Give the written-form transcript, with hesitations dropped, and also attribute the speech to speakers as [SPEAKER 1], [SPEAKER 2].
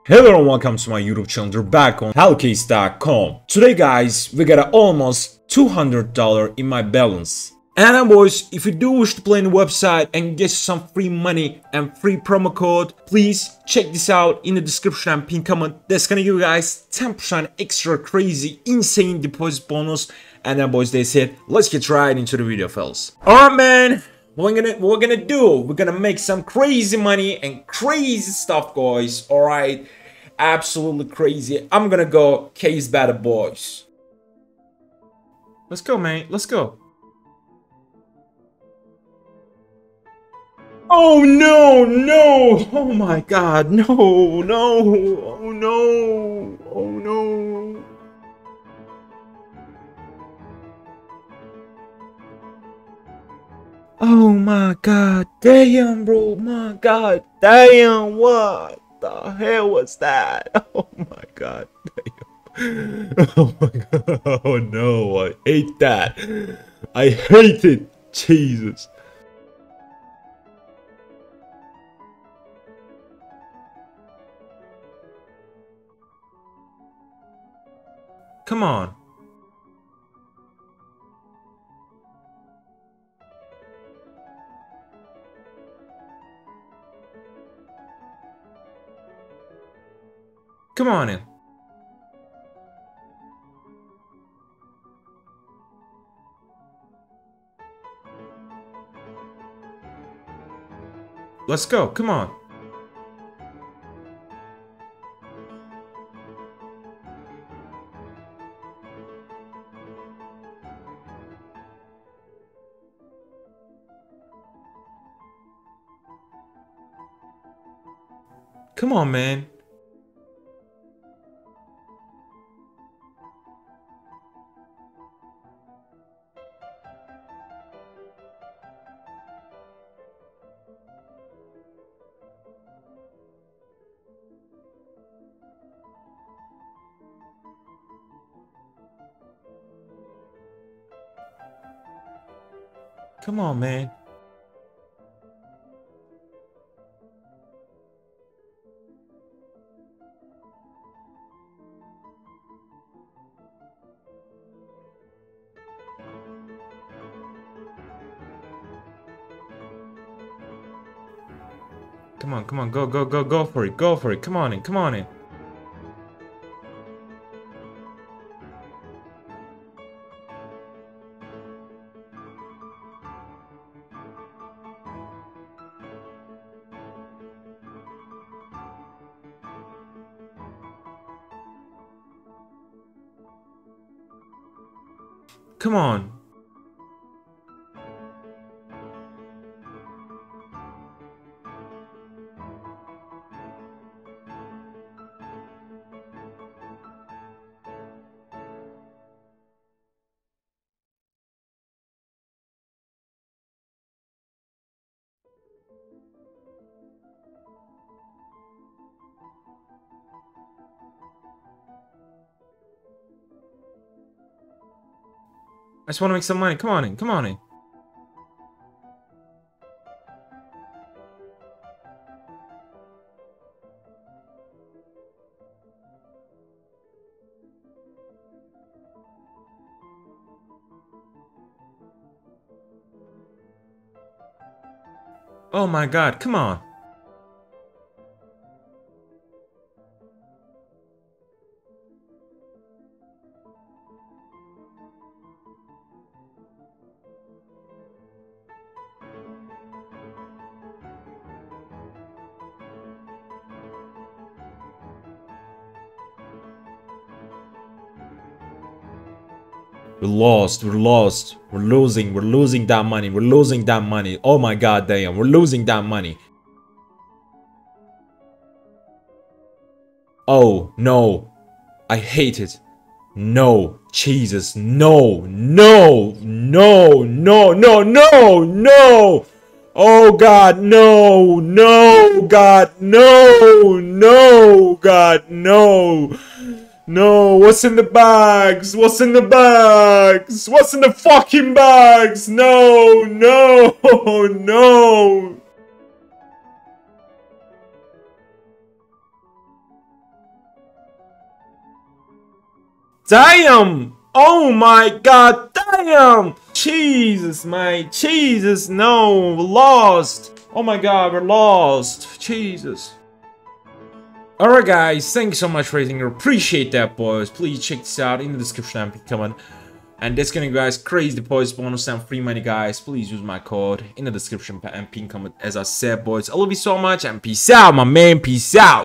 [SPEAKER 1] Hello and welcome to my YouTube channel. We're back on Hellcase.com. Today guys, we got almost $200 in my balance. And boys, if you do wish to play on the website and get some free money and free promo code, please check this out in the description and pin comment. That's gonna give you guys 10% extra crazy, insane deposit bonus. And then boys, they said, let's get right into the video, fellas. Alright man, what we're gonna do, we're gonna make some crazy money and crazy stuff, guys. Alright, absolutely crazy. I'm gonna go case battle, boys. Let's go, man, let's go. Oh no, no, oh my god, no, no, oh no, oh no. Oh my god, damn bro, my god, damn, what the hell was that? Oh my god, damn. Oh my god, oh no, I hate that. I hate it, Jesus. Come on. Come on in. Let's go, come on. Come on, man. Come on, man. Come on, go for it, come on in, come on in. Come on. I just want to make some money. Come on in, come on in. Oh my god, come on. We're lost, we're losing that money, oh my god damn, we're losing that money. Oh no, I hate it. No, Jesus, no, no, no, no, no, no, no. Oh god, no, no, god, no, no, god, no. No, what's in the bags? What's in the bags? What's in the fucking bags? No, no, no. Damn! Oh my god, damn! Jesus, mate. Jesus, no. We're lost. Oh my god, we're lost. Jesus. Alright guys, thank you so much for rating. I appreciate that, boys. Please check this out in the description and comment. And that's gonna, guys, crazy boys, bonus and free money, guys. Please use my code in the description and pin comment. As I said, boys, I love you so much and peace out, my man. Peace out.